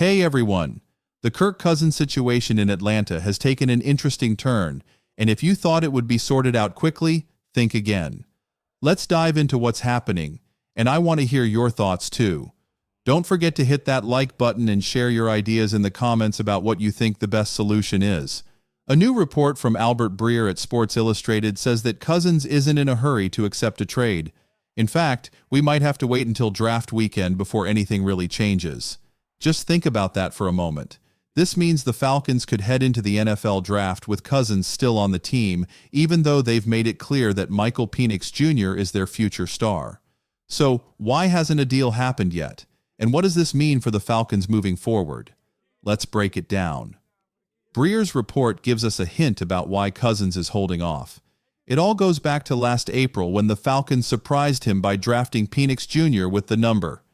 Hey everyone! The Kirk Cousins situation in Atlanta has taken an interesting turn, and if you thought it would be sorted out quickly, think again. Let's dive into what's happening, and I want to hear your thoughts too. Don't forget to hit that like button and share your ideas in the comments about what you think the best solution is. A new report from Albert Breer at Sports Illustrated says that Cousins isn't in a hurry to accept a trade. In fact, we might have to wait until draft weekend before anything really changes. Just think about that for a moment. This means the Falcons could head into the NFL draft with Cousins still on the team, even though they've made it clear that Michael Penix Jr. is their future star. So, why hasn't a deal happened yet? And what does this mean for the Falcons moving forward? Let's break it down. Breer's report gives us a hint about why Cousins is holding off. It all goes back to last April when the Falcons surprised him by drafting Penix Jr. with the number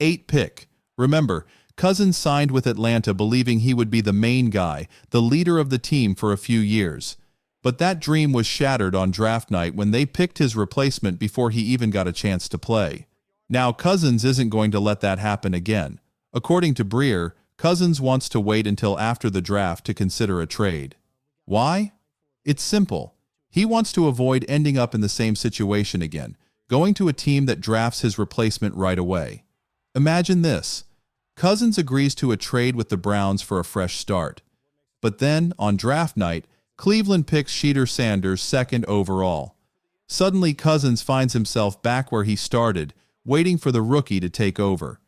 8 pick. Remember, Cousins signed with Atlanta believing he would be the main guy, the leader of the team for a few years. But that dream was shattered on draft night when they picked his replacement before he even got a chance to play. Now, Cousins isn't going to let that happen again. According to Breer, Cousins wants to wait until after the draft to consider a trade. Why? It's simple. He wants to avoid ending up in the same situation again, going to a team that drafts his replacement right away. Imagine this. Cousins agrees to a trade with the Browns for a fresh start. But then, on draft night, Cleveland picks Shedeur Sanders second overall. Suddenly, Cousins finds himself back where he started, waiting for the rookie to take over.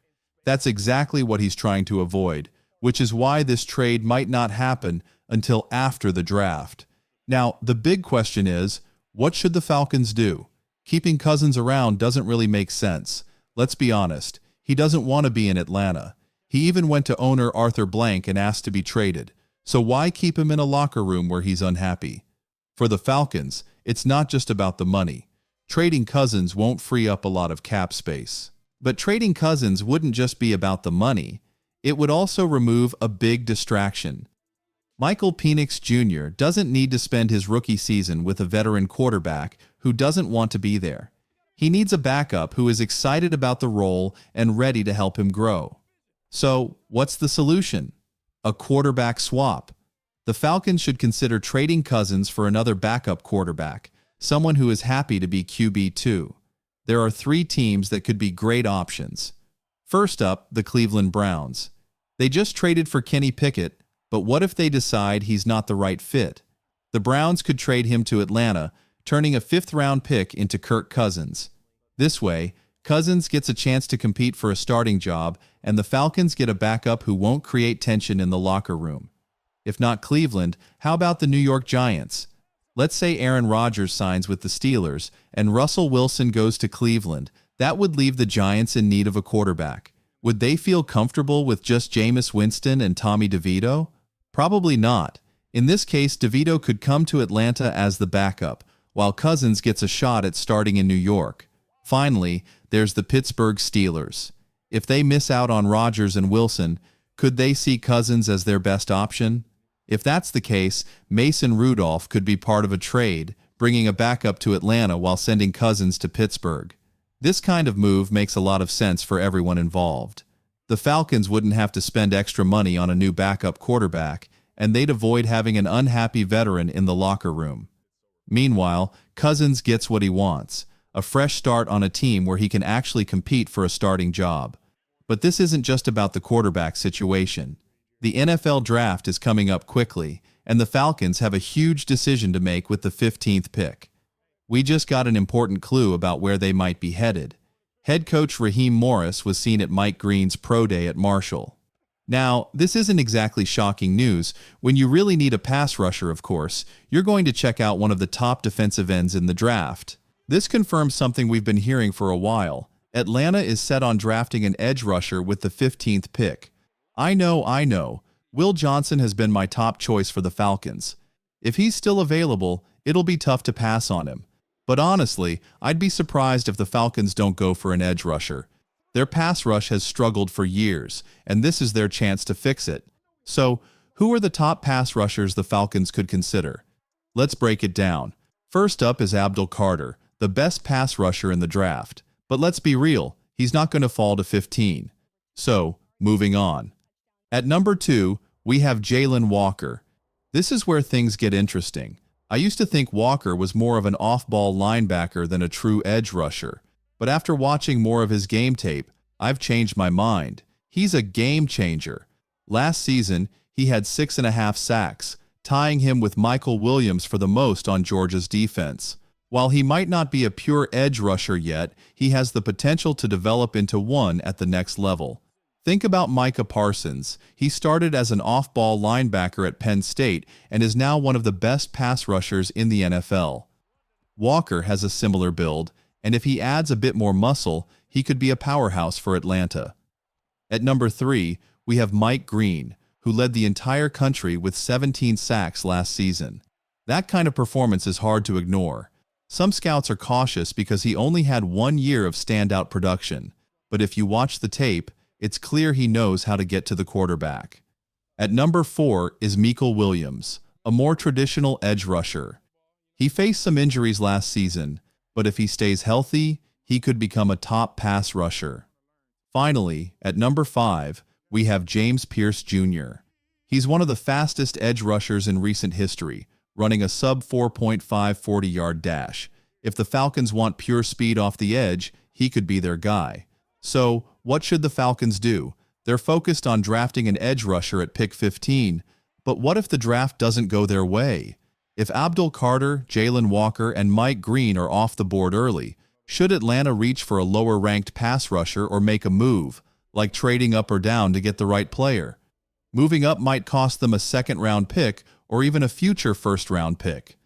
That's exactly what he's trying to avoid, which is why this trade might not happen until after the draft. Now, the big question is, what should the Falcons do? Keeping Cousins around doesn't really make sense. Let's be honest, he doesn't want to be in Atlanta. He even went to owner Arthur Blank and asked to be traded. So why keep him in a locker room where he's unhappy? For the Falcons, it's not just about the money. Trading Cousins won't free up a lot of cap space. But trading Cousins wouldn't just be about the money. It would also remove a big distraction. Michael Penix Jr. doesn't need to spend his rookie season with a veteran quarterback who doesn't want to be there. He needs a backup who is excited about the role and ready to help him grow. So, what's the solution? A quarterback swap. The Falcons should consider trading Cousins for another backup quarterback, someone who is happy to be QB2. There are 3 teams that could be great options. First up, the Cleveland Browns. They just traded for Kenny Pickett, but what if they decide he's not the right fit? The Browns could trade him to Atlanta, turning a 5th-round pick into Kirk Cousins. This way, Cousins gets a chance to compete for a starting job, and the Falcons get a backup who won't create tension in the locker room. If not Cleveland, how about the New York Giants? Let's say Aaron Rodgers signs with the Steelers, and Russell Wilson goes to Cleveland. That would leave the Giants in need of a quarterback. Would they feel comfortable with just Jameis Winston and Tommy DeVito? Probably not. In this case, DeVito could come to Atlanta as the backup, while Cousins gets a shot at starting in New York. Finally, there's the Pittsburgh Steelers. If they miss out on Rodgers and Wilson, could they see Cousins as their best option? If that's the case, Mason Rudolph could be part of a trade, bringing a backup to Atlanta while sending Cousins to Pittsburgh. This kind of move makes a lot of sense for everyone involved. The Falcons wouldn't have to spend extra money on a new backup quarterback, and they'd avoid having an unhappy veteran in the locker room. Meanwhile, Cousins gets what he wants, a fresh start on a team where he can actually compete for a starting job. But this isn't just about the quarterback situation. The NFL draft is coming up quickly, and the Falcons have a huge decision to make with the 15th pick. We just got an important clue about where they might be headed. Head coach Raheem Morris was seen at Mike Green's pro day at Marshall. Now, this isn't exactly shocking news. When you really need a pass rusher, of course, you're going to check out one of the top defensive ends in the draft. This confirms something we've been hearing for a while. Atlanta is set on drafting an edge rusher with the 15th pick. I know. Will Johnson has been my top choice for the Falcons. If he's still available, it'll be tough to pass on him. But honestly, I'd be surprised if the Falcons don't go for an edge rusher. Their pass rush has struggled for years, and this is their chance to fix it. So, who are the top pass rushers the Falcons could consider? Let's break it down. First up is Abdul Carter, the best pass rusher in the draft. But let's be real, he's not going to fall to 15. So, moving on. At number 2, we have Jalen Walker. This is where things get interesting. I used to think Walker was more of an off-ball linebacker than a true edge rusher, but after watching more of his game tape, I've changed my mind. He's a game changer. Last season, he had 6.5 sacks, tying him with Michael Williams for the most on Georgia's defense. While he might not be a pure edge rusher yet, he has the potential to develop into one at the next level. Think about Micah Parsons. He started as an off-ball linebacker at Penn State and is now one of the best pass rushers in the NFL. Walker has a similar build, and if he adds a bit more muscle, he could be a powerhouse for Atlanta. At number 3, we have Mike Green, who led the entire country with 17 sacks last season. That kind of performance is hard to ignore. Some scouts are cautious because he only had 1 year of standout production, but if you watch the tape, it's clear he knows how to get to the quarterback. At number 4 is Michael Williams, a more traditional edge rusher. He faced some injuries last season, but if he stays healthy, he could become a top pass rusher. Finally, at number 5, we have James Pierce Jr. He's one of the fastest edge rushers in recent history, running a sub 4.5 40-yard dash. If the Falcons want pure speed off the edge, he could be their guy. So, what should the Falcons do? They're focused on drafting an edge rusher at pick 15, but what if the draft doesn't go their way? If Abdul Carter, Jalen Walker, and Mike Green are off the board early, should Atlanta reach for a lower-ranked pass rusher or make a move, like trading up or down to get the right player? Moving up might cost them a second-round pick or even a future first-round pick.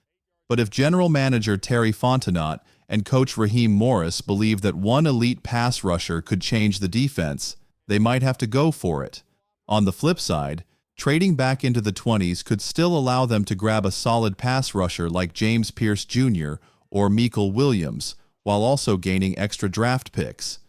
But if general manager Terry Fontenot and coach Raheem Morris believe that one elite pass rusher could change the defense, they might have to go for it. On the flip side, trading back into the 20s could still allow them to grab a solid pass rusher like James Pierce Jr. or Michael Williams, while also gaining extra draft picks.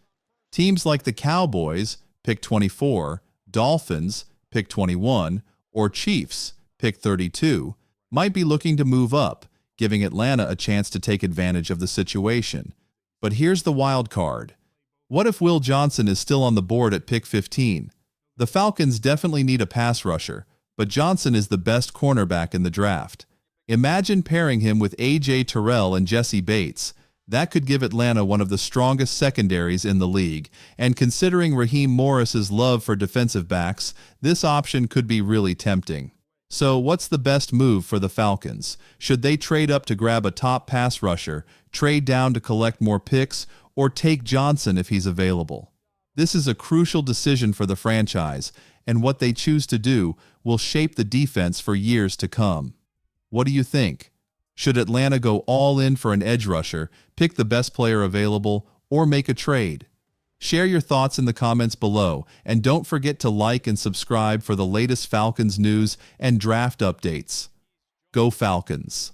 Teams like the Cowboys, pick 24, Dolphins, pick 21, or Chiefs, pick 32, might be looking to move up, giving Atlanta a chance to take advantage of the situation. But here's the wild card. What if Will Johnson is still on the board at pick 15? The Falcons definitely need a pass rusher, but Johnson is the best cornerback in the draft. Imagine pairing him with A.J. Terrell and Jesse Bates. That could give Atlanta one of the strongest secondaries in the league, and considering Raheem Morris's love for defensive backs, this option could be really tempting. So what's the best move for the Falcons? Should they trade up to grab a top pass rusher, trade down to collect more picks, or take Johnson if he's available? This is a crucial decision for the franchise, and what they choose to do will shape the defense for years to come. What do you think? Should Atlanta go all in for an edge rusher, pick the best player available, or make a trade? Share your thoughts in the comments below, and don't forget to like and subscribe for the latest Falcons news and draft updates. Go Falcons!